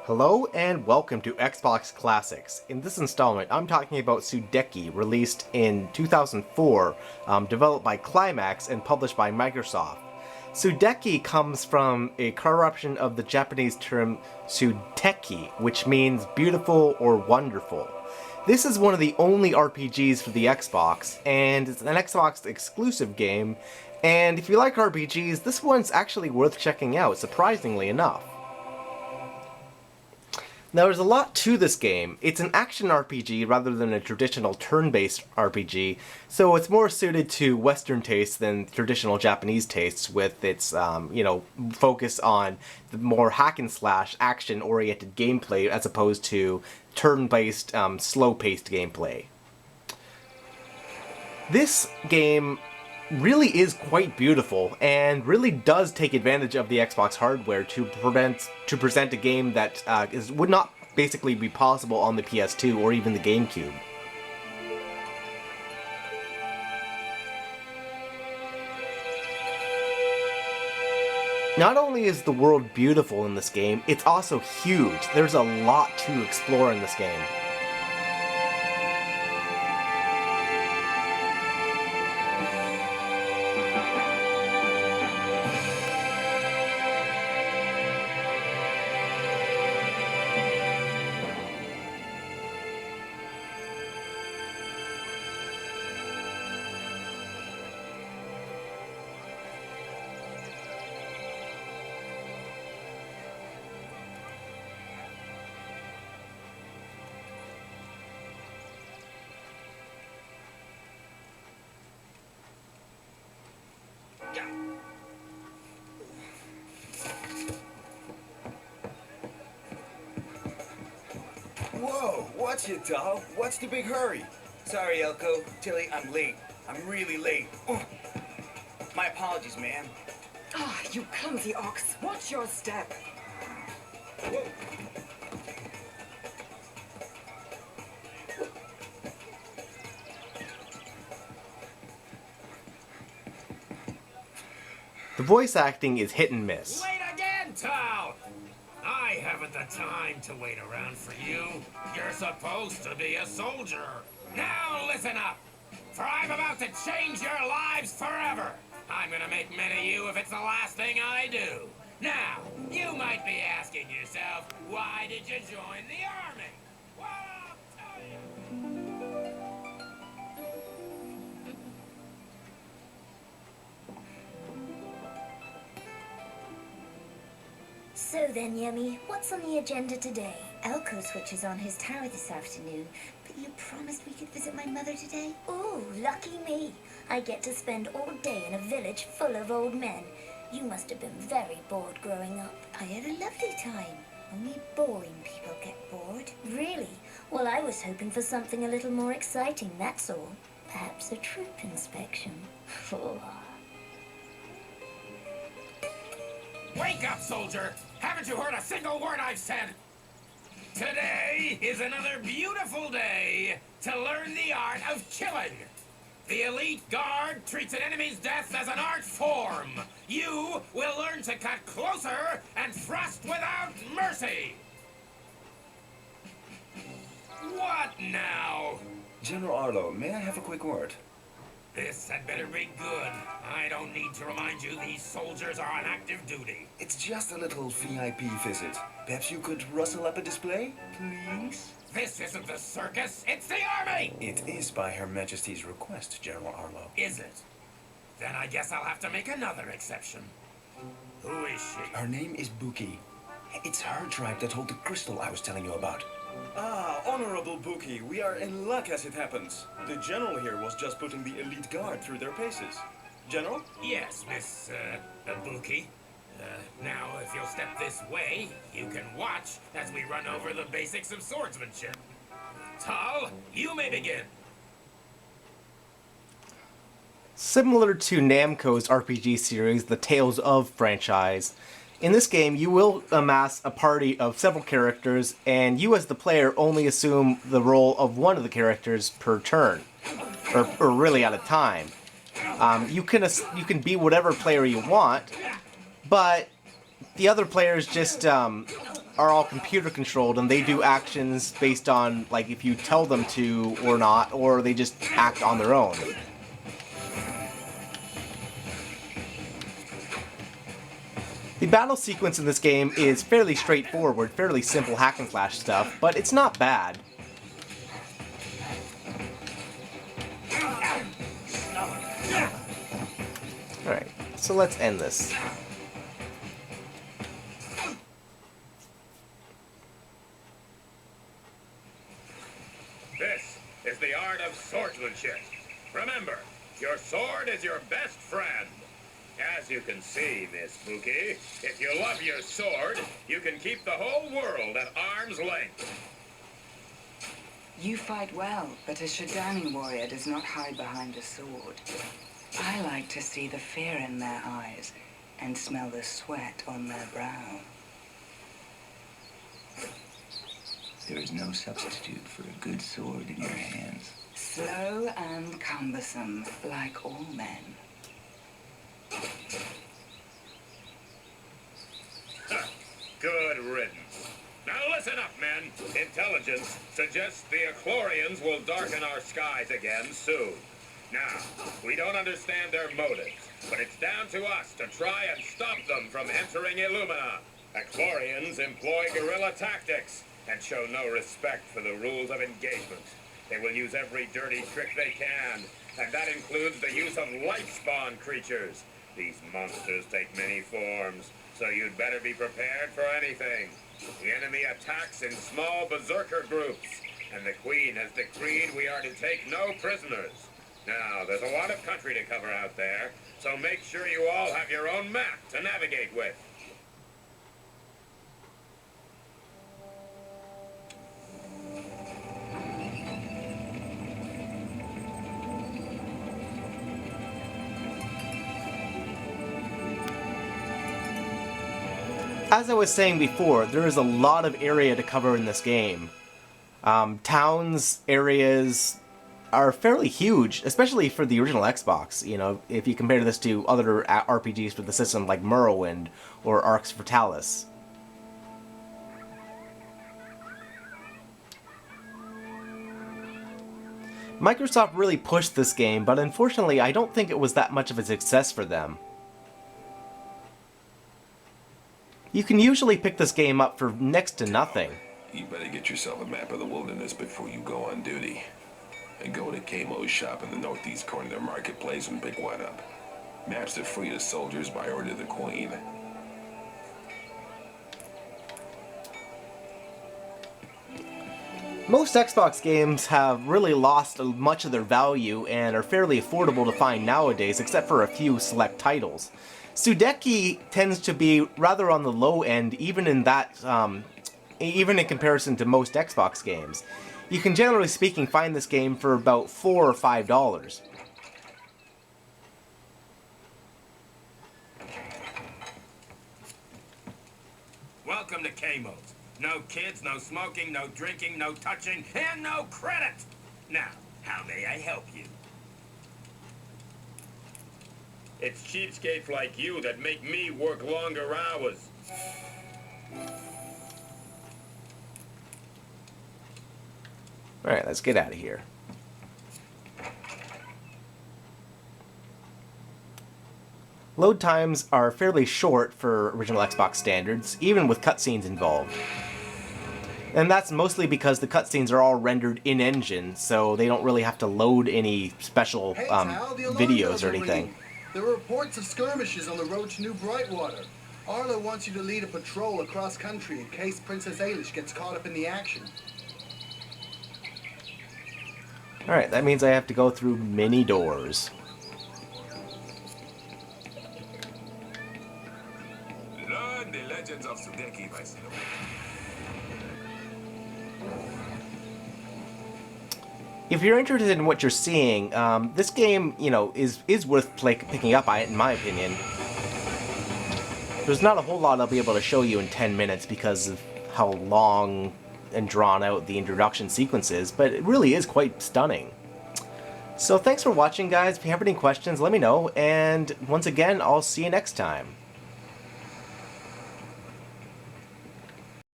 Hello and welcome to Xbox Classics. In this installment, I'm talking about Sudeki, released in 2004, developed by Climax and published by Microsoft. Sudeki comes from a corruption of the Japanese term Sudeki, which means beautiful or wonderful. This is one of the only RPGs for the Xbox, and it's an Xbox exclusive game, and if you like RPGs, this one's actually worth checking out, surprisingly enough. Now, there's a lot to this game. It's an action RPG rather than a traditional turn-based RPG, so it's more suited to Western tastes than traditional Japanese tastes, with its, focus on the more hack-and-slash, action-oriented gameplay as opposed to turn-based, slow-paced gameplay. This game really is quite beautiful and really does take advantage of the Xbox hardware to present a game that would not basically be possible on the PS2 or even the GameCube. Not only is the world beautiful in this game, it's also huge. There's a lot to explore in this game. Whoa, watch it, doll. What's the big hurry? Sorry, Elko. Tilly, I'm late. I'm really late. Oh. My apologies, man. Ah, you clumsy ox. Watch your step. Whoa. The voice acting is hit and miss. Late again, Tal! I haven't the time to wait around for you. You're supposed to be a soldier. Now listen up, for I'm about to change your lives forever. I'm gonna make men of you if it's the last thing I do. Now, you might be asking yourself, why did you join the army? Well, I'll tell you. So then, Yummy, what's on the agenda today? Elko switches on his tower this afternoon, but you promised we could visit my mother today? Ooh, lucky me. I get to spend all day in a village full of old men. You must have been very bored growing up. I had a lovely time. Only boring people get bored. Really? Well, I was hoping for something a little more exciting, that's all. Perhaps a troop inspection. Wake up, soldier! Haven't you heard a single word I've said? Today is another beautiful day to learn the art of killing. The elite guard treats an enemy's death as an art form. You will learn to cut closer and thrust without mercy. What now? General Arlo, may I have a quick word? This had better be good. I don't need to remind you these soldiers are on active duty. It's just a little VIP visit. Perhaps you could rustle up a display, please? This isn't the circus, it's the army! It is by Her Majesty's request, General Arlo. Is it? Then I guess I'll have to make another exception. Who is she? Her name is Buki. It's her tribe that hold the crystal I was telling you about. Ah, Honorable Buki, we are in luck as it happens. The General here was just putting the elite guard through their paces. General? Yes, Miss, Ibuki. Now, if you'll step this way, you can watch as we run over the basics of swordsmanship. Tal, you may begin. Similar to Namco's RPG series, the Tales of franchise, in this game you will amass a party of several characters, and you as the player only assume the role of one of the characters per turn, or really at a time. You can be whatever player you want, but the other players just are all computer controlled, and they do actions based on, like, if you tell them to or not, or they just act on their own. The battle sequence in this game is fairly straightforward, fairly simple hack and slash stuff, but it's not bad. Alright, so let's end this. This is the art of swordsmanship. Remember, your sword is your best friend. As you can see, Miss Spooky, if you love your sword, you can keep the whole world at arm's length. You fight well, but a Shidani warrior does not hide behind a sword. I like to see the fear in their eyes and smell the sweat on their brow. There is no substitute for a good sword in your hands. Slow and cumbersome, like all men. Good riddance. Now listen up, men. Intelligence suggests the Echlorians will darken our skies again soon. Now, we don't understand their motives, but it's down to us to try and stop them from entering Illumina. Echlorians employ guerrilla tactics and show no respect for the rules of engagement. They will use every dirty trick they can, and that includes the use of light-spawn creatures. These monsters take many forms, so you'd better be prepared for anything. The enemy attacks in small berserker groups, and the Queen has decreed we are to take no prisoners. Now, there's a lot of country to cover out there, so make sure you all have your own map to navigate with. As I was saying before, there is a lot of area to cover in this game. Towns, areas are fairly huge, especially for the original Xbox. You know, if you compare this to other RPGs for the system like Morrowind or Arx Fatalis. Microsoft really pushed this game, but unfortunately I don't think it was that much of a success for them. You can usually pick this game up for next to nothing. You better get yourself a map of the wilderness before you go on duty. And go to Kamo's shop in the northeast corner of their marketplace and pick one up. Maps are free to soldiers by order of the Queen. Most Xbox games have really lost much of their value and are fairly affordable to find nowadays, except for a few select titles. Sudeki tends to be rather on the low end, even in that, even in comparison to most Xbox games. You can, generally speaking, find this game for about $4 or $5. Welcome to Kamo's. No kids, no smoking, no drinking, no touching, and no credit. Now, how may I help you? It's cheapskates like you that make me work longer hours. Alright, let's get out of here. Load times are fairly short for original Xbox standards, even with cutscenes involved. And that's mostly because the cutscenes are all rendered in-engine, so they don't really have to load any special videos or anything. There are reports of skirmishes on the road to New Brightwater. Arlo wants you to lead a patrol across country in case Princess Ailish gets caught up in the action. Alright, that means I have to go through many doors. Learn the legends of Sudeki by Satoshi. If you're interested in what you're seeing, this game, you know, is worth picking up, in my opinion. There's not a whole lot I'll be able to show you in 10 minutes because of how long and drawn out the introduction sequence is, but it really is quite stunning. So thanks for watching, guys. If you have any questions, let me know, and once again, I'll see you next time.